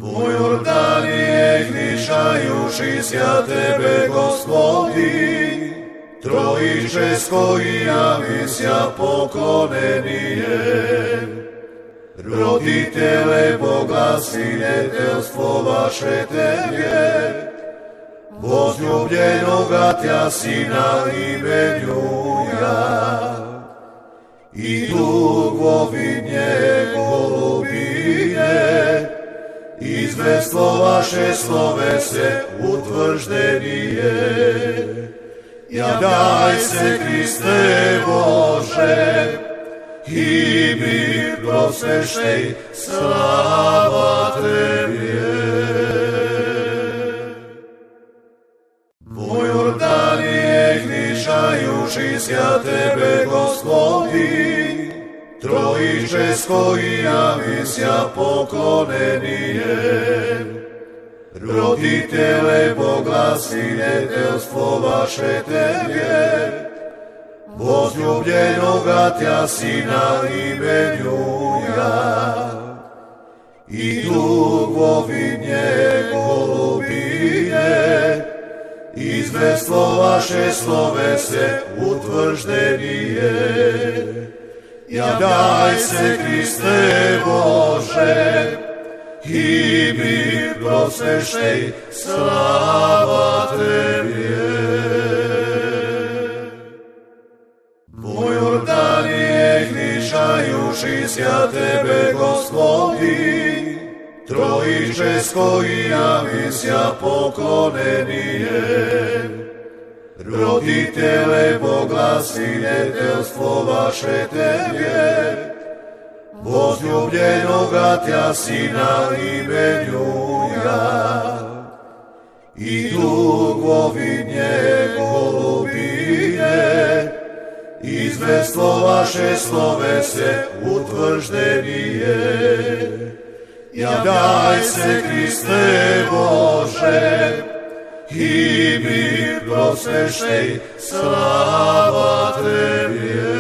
U Jordanije gnišajuši sja Tebe, Gospodi, Trojiče s koji javisja poklonenije. Roditele Boga, sinjetelstvo vaše Tebe, возлюбljenoga Tja Sina imenjuja. I dugovidnje golubije, izvestvo vaše slove se utvrždenije. Ja daj se, Kriste Bože, i mi prosveštej, slava Tebe. U Jordanije gnišajuši sja Tebe, Gospodi, Trojiče s koji javisja poklonenije. Roditele Boga, sinjetelstvo vaše Tebe, возлюбljenoga Tja Sina imenjuja. I dugovidnje golubije, izvestvo vaše slove se utvrždenije. Ja daj se, Kriste Bože, i mi prosveštej, slava Tebe. U Jordanije gnišajuši sja Tebe, Gospodi, Trojiče s koji javisja poklonenije. Roditele Boga, sinjetelstvo vaše Tebe, возлюбljenoga Tja Sina imenjuja. I dugovidnje golubije, izvestvo vaše slove se utvrždenije. Ja daj se, Kriste Bože, i mi prosveštej, slava Tebe.